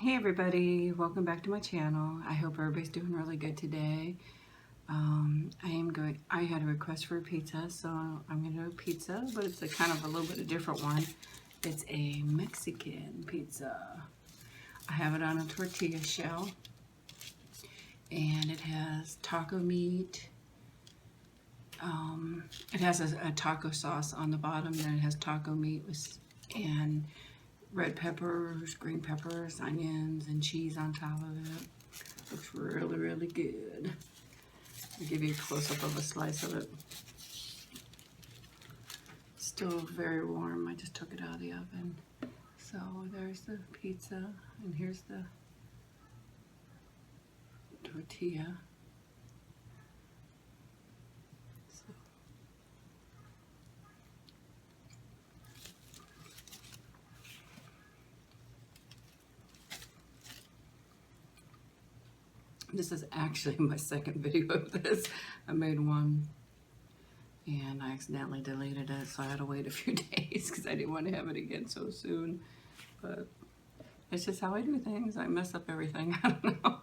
Hey everybody, welcome back to my channel. I hope everybody's doing really good today. I had a request for a pizza, so I'm going to do a pizza, but it's a kind of a little bit of a different one. It's a Mexican pizza. I have it on a tortilla shell, and it has taco meat. It has a taco sauce on the bottom, then it has taco meat and red peppers, green peppers, onions, and cheese on top of it. Looks really, really good. I'll give you a close-up of a slice of it. Still very warm. I just took it out of the oven. So there's the pizza, and here's the tortilla. This is actually my second video of this. I made one and I accidentally deleted it, so I had to wait a few days because I didn't want to have it again so soon. But it's just how I do things. I mess up everything. I don't know.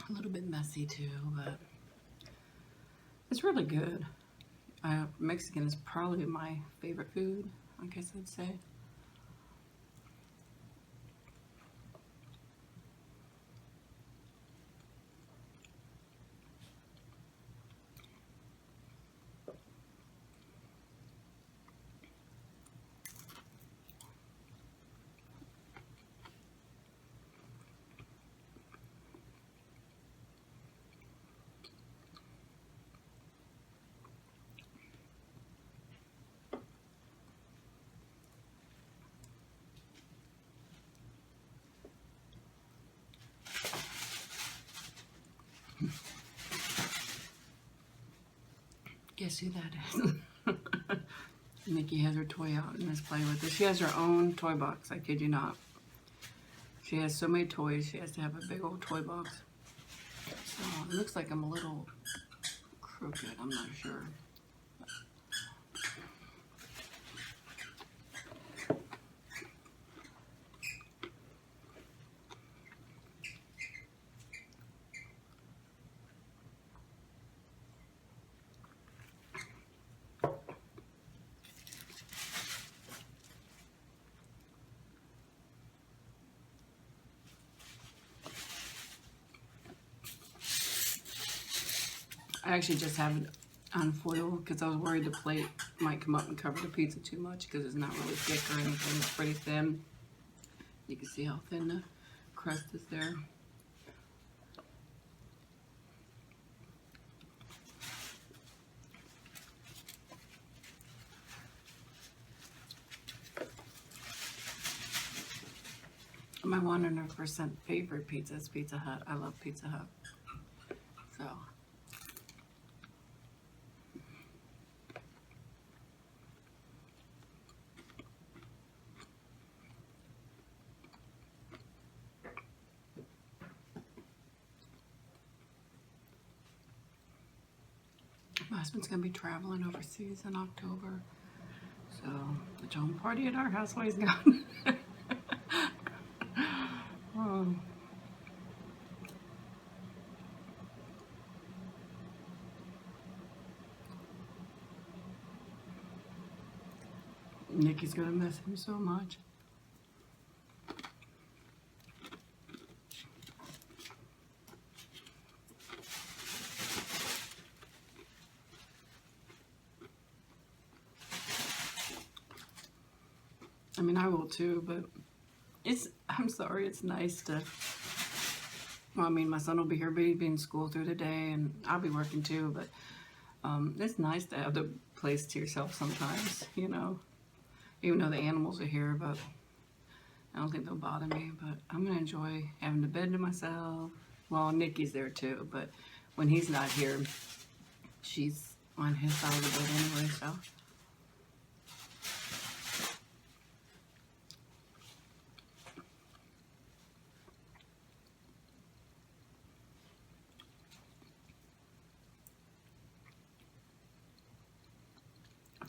A little bit messy too, but it's really good. Mexican is probably my favorite food, I guess I'd say. Guess who that is? Nikki has her toy out and is playing with it. She has her own toy box, I kid you not. She has so many toys, she has to have a big old toy box. So it looks like I'm a little crooked, I'm not sure. I actually just have it on foil because I was worried the plate might come up and cover the pizza too much because it's not really thick or anything. It's pretty thin. You can see how thin the crust is there. My 100% favorite pizza is Pizza Hut. I love Pizza Hut. So. My husband's going to be traveling overseas in October. So, the home party at our house while he's gone. Oh. Nikki's going to miss him so much. I mean, I will too, but I'm sorry, it's nice to, well, I mean, my son will be here, but he'll be in school through the day, and I'll be working too, but it's nice to have the place to yourself sometimes, you know, even though the animals are here, but I don't think they'll bother me, but I'm going to enjoy having the bed to myself. Well, Nikki's there too, but when he's not here, she's on his side of the bed anyway, so.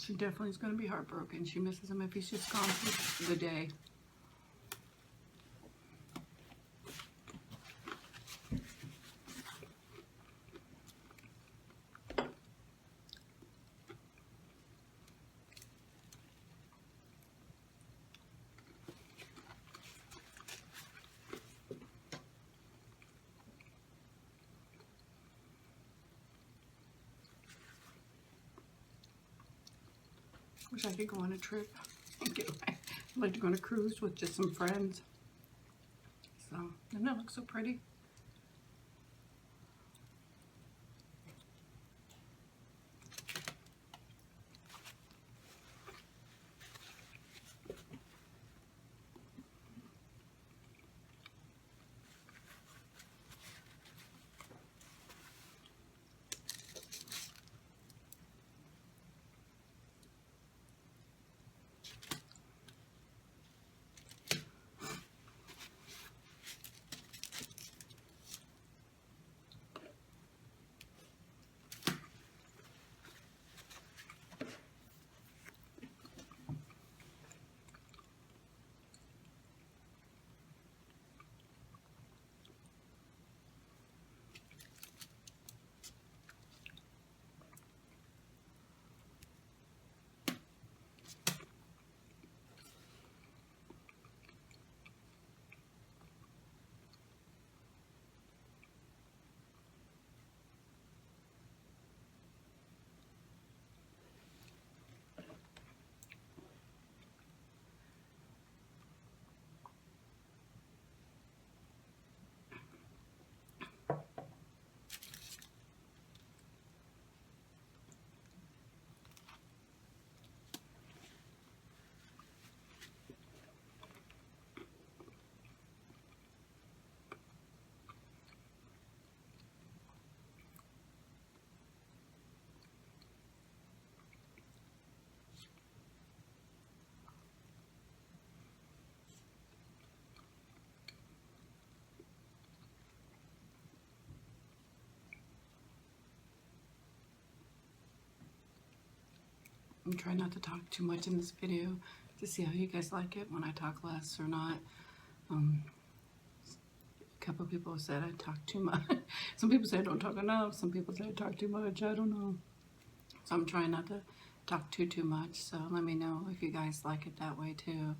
She definitely is going to be heartbroken. She misses him if he's just gone for the day. Wish I could go on a trip and get away. I'd like to go on a cruise with just some friends. So, doesn't that look so pretty? I'm trying not to talk too much in this video to see how you guys like it, when I talk less or not. A couple of people said I talk too much. Some people say I don't talk enough. Some people say I talk too much. I don't know. So I'm trying not to talk too much. So let me know if you guys like it that way too.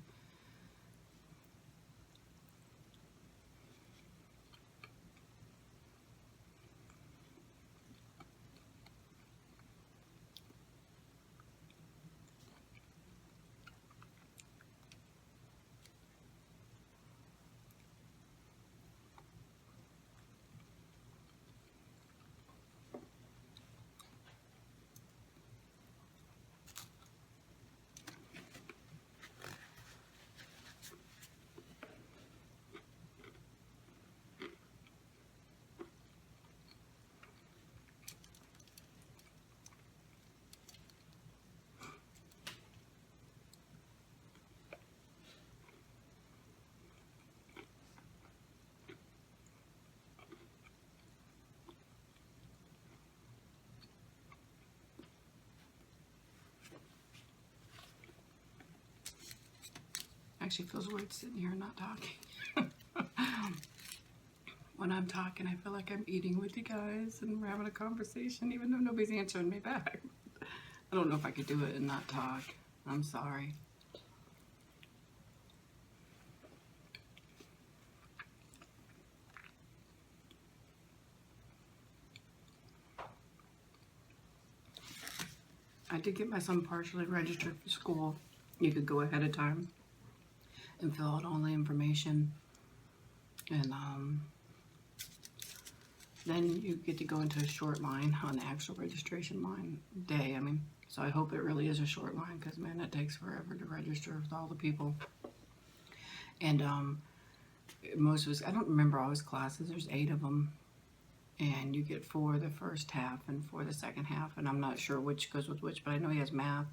Actually feels weird sitting here and not talking. When I'm talking, I feel like I'm eating with you guys and we're having a conversation, even though nobody's answering me back. I don't know if I could do it and not talk. I'm sorry. I did get my son partially registered for school. You could go ahead of time and fill out all the information, and then you get to go into a short line on the actual registration line day. I mean, so I hope it really is a short line, because man, it takes forever to register with all the people. And most of us, I don't remember all his classes, there's 8 of them, and you get 4 the first half and 4 the second half, and I'm not sure which goes with which, but I know he has math,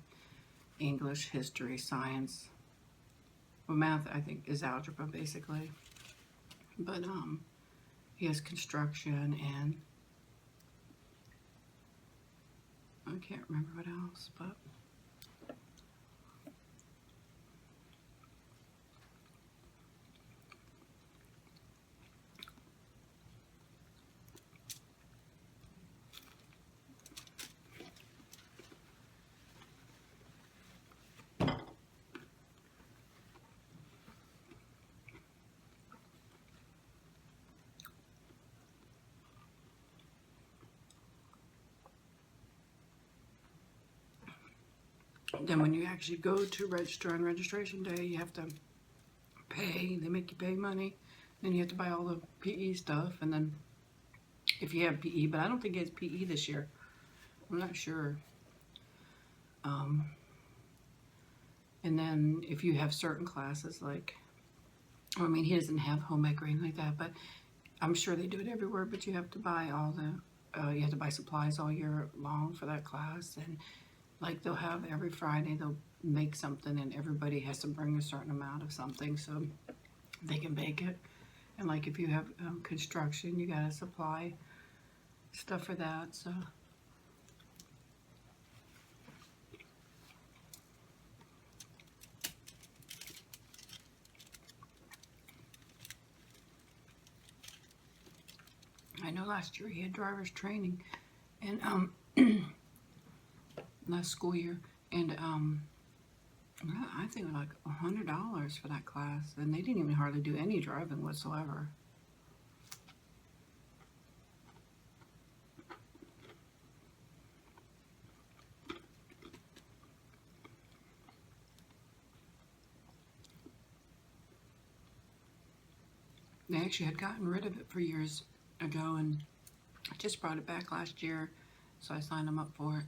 English, history, science. Well, math, I think, is algebra, basically. But, he has construction and I can't remember what else, but Then when you actually go to register on registration day, you have to pay. They make you pay money. Then you have to buy all the PE stuff. And then if you have PE, but I don't think it's PE this year. I'm not sure. And then if you have certain classes, like, I mean, he doesn't have home ec or anything like that, but I'm sure they do it everywhere. But you have to buy all the, you have to buy supplies all year long for that class. And like they'll have every Friday, they'll make something and everybody has to bring a certain amount of something so they can bake it. And like if you have construction, you gotta supply stuff for that. So I know last year he had driver's training and last school year, and I think like $100 for that class, and they didn't even hardly do any driving whatsoever. They actually had gotten rid of it for years ago, and I just brought it back last year, so I signed them up for it.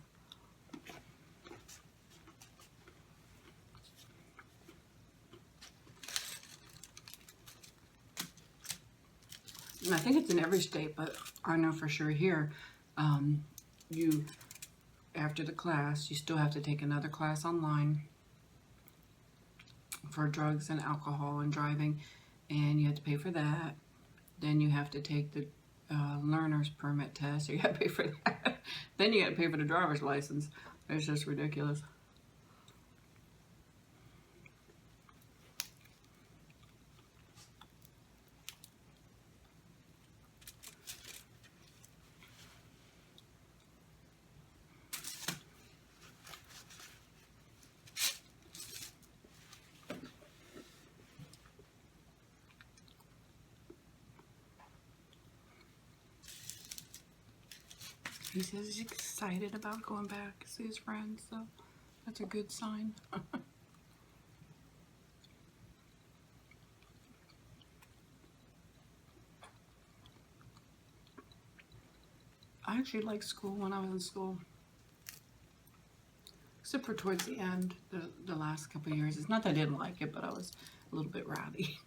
And I think it's in every state, but I know for sure here, you, after the class, you still have to take another class online for drugs and alcohol and driving, and you have to pay for that. Then you have to take the learner's permit test, so you have to pay for that. Then you got to pay for the driver's license. It's just ridiculous. He says he's excited about going back to see his friends, so that's a good sign. I actually liked school when I was in school, except for towards the end, the last couple of years. It's not that I didn't like it, but I was a little bit rowdy.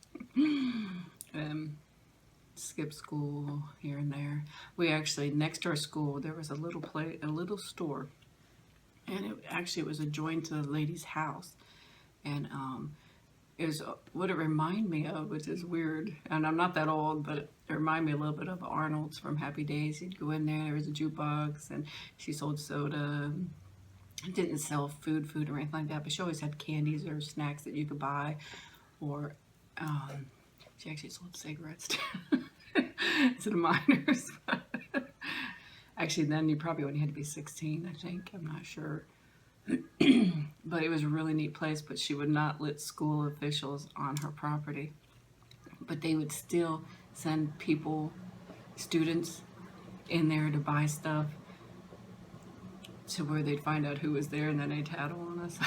Skip school here and there. We actually, next to our school, there was a little store, and it was adjoined to the lady's house, and it was what it reminded me of, which is weird, and I'm not that old, but it reminded me a little bit of Arnold's from Happy Days. You'd go in there was a jukebox, and she sold soda. It didn't sell food or anything like that, but she always had candies or snacks that you could buy, or she actually sold cigarettes to the minors. Actually, then you probably only had to be 16, I think. I'm not sure. But it was a really neat place, but she would not let school officials on her property. But they would still send students in there to buy stuff to where they'd find out who was there, and then they'd tattle on us.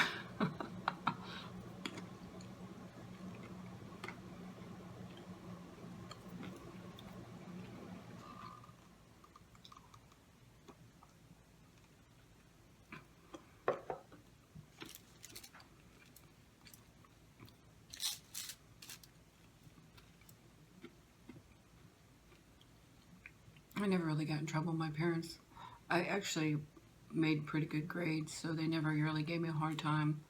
I never really got in trouble with my parents. I actually made pretty good grades, so they never really gave me a hard time.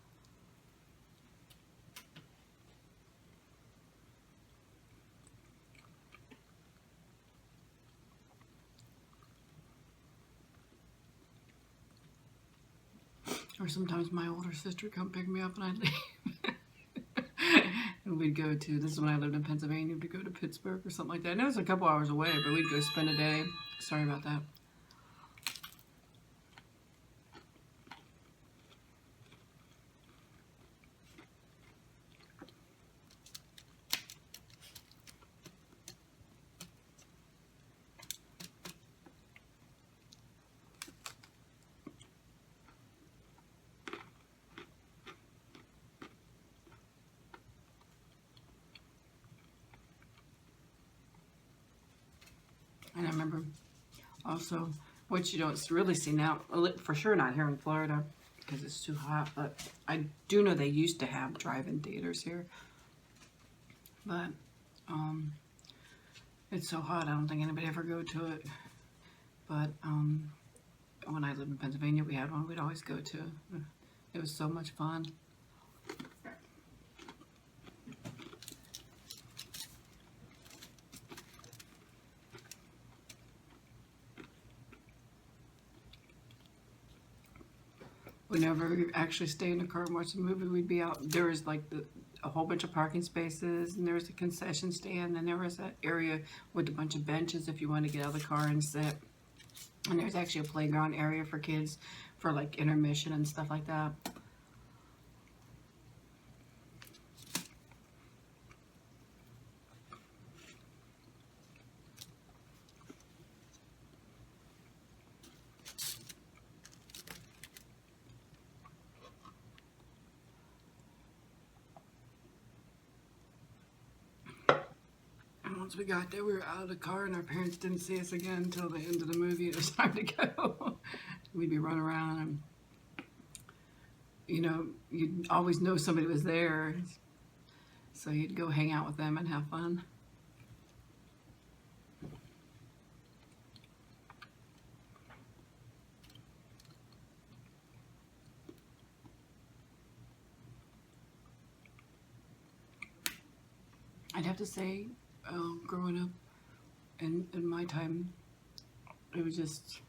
Or sometimes my older sister would come pick me up and I'd leave. And we'd go to, this is when I lived in Pennsylvania, we'd go to Pittsburgh or something like that. And it was a couple hours away, but we'd go spend a day. Sorry about that. remember. Also, what you don't really see now, for sure not here in Florida, because it's too hot, but I do know they used to have drive-in theaters here. But it's so hot, I don't think anybody ever go to it. But when I lived in Pennsylvania, we had one we'd always go to. It was so much fun. Whenever we actually stay in the car and watch the movie, we'd be out. There was like a whole bunch of parking spaces, and there was a concession stand, and there was that area with a bunch of benches if you want to get out of the car and sit. And there's actually a playground area for kids for like intermission and stuff like that. Once we got there, we were out of the car, and our parents didn't see us again until the end of the movie. It was time to go. We'd be running around, and you'd always know somebody was there, so you'd go hang out with them and have fun. I'd have to say, growing up in my time, it was just,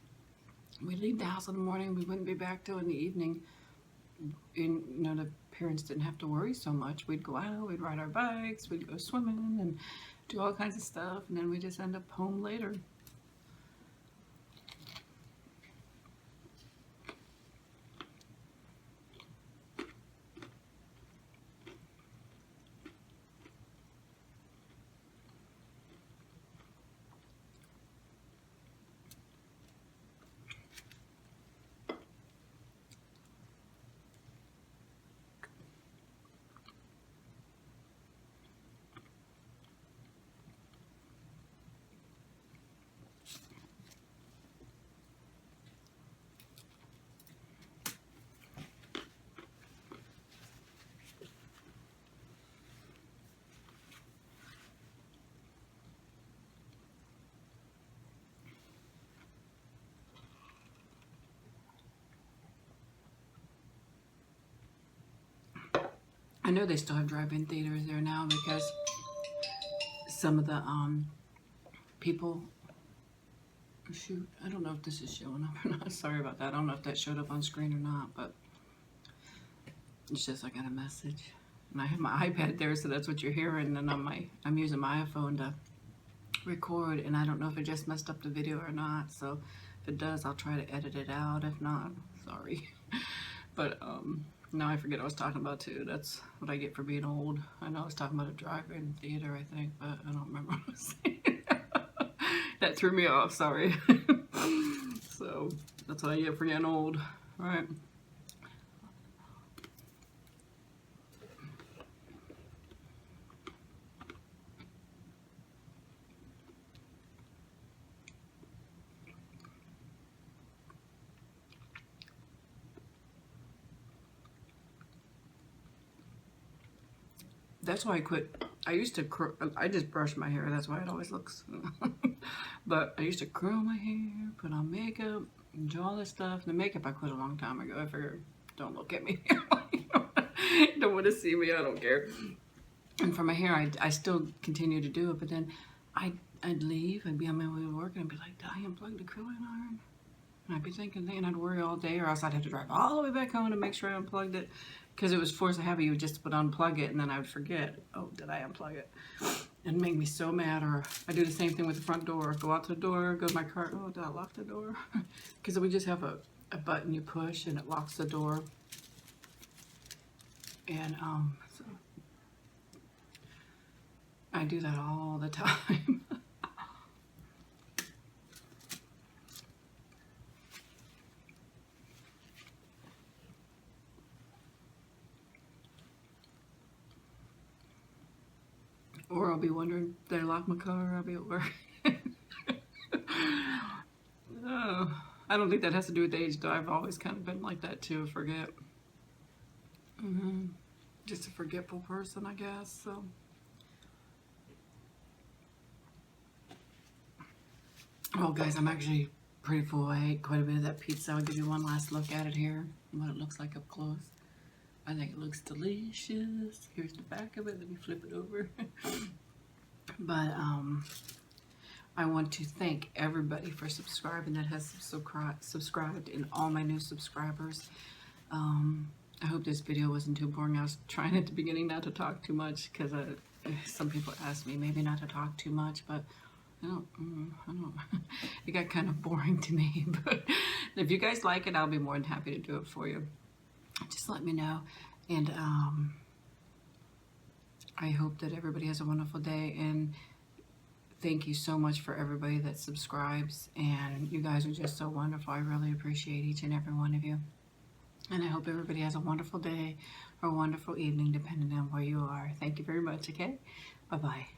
we'd leave the house in the morning, we wouldn't be back till in the evening. And, the parents didn't have to worry so much. We'd go out, we'd ride our bikes, we'd go swimming and do all kinds of stuff, and then we just end up home later. I know they still have drive-in theaters there now because some of the people, shoot, I don't know if this is showing up or not. Sorry about that. I don't know if that showed up on screen or not, but it's just I got a message. And I have my iPad there, so that's what you're hearing. And I'm using my iPhone to record, and I don't know if it just messed up the video or not. So if it does, I'll try to edit it out. If not, sorry. But now I forget what I was talking about too. That's what I get for being old. I know I was talking about a drive-in theater, I think, but I don't remember what I was saying. That threw me off, sorry. So that's what I get for getting old. All right. That's why I quit. I used to, I just brush my hair. That's why it always looks. But I used to curl my hair, put on makeup, and do all this stuff. The makeup I quit a long time ago. I figured, don't look at me. Don't want to see me. I don't care. And for my hair, I still continue to do it. But then I'd leave. I'd be on my way to work, and I'd be like, did I unplug the curling iron? And I'd be thinking, and I'd worry all day, or else I'd have to drive all the way back home to make sure I unplugged it. Because it was force of habit, you just would unplug it, and then I would forget, oh, did I unplug it? And make me so mad. Or I do the same thing with the front door. Go out to the door, go to my car, oh, did I lock the door? Because we just have a button you push, and it locks the door. And so I do that all the time. Or I'll be wondering, did I lock my car? I'll be at work. I don't think that has to do with age, though. I've always kind of been like that too, forget. Just a forgetful person, I guess. So, well, guys, I'm actually pretty full. I ate quite a bit of that pizza. I'll give you one last look at it here, what it looks like up close. I think it looks delicious. Here's the back of it. Let me flip it over. But I want to thank everybody for subscribing that has subscribed, and all my new subscribers. I hope this video wasn't too boring. I was trying at the beginning not to talk too much because some people asked me maybe not to talk too much, but I don't. It got kind of boring to me. But if you guys like it, I'll be more than happy to do it for you. Just let me know. And I hope that everybody has a wonderful day. And thank you so much for everybody that subscribes. And you guys are just so wonderful. I really appreciate each and every one of you. And I hope everybody has a wonderful day or a wonderful evening, depending on where you are. Thank you very much, okay? Bye-bye.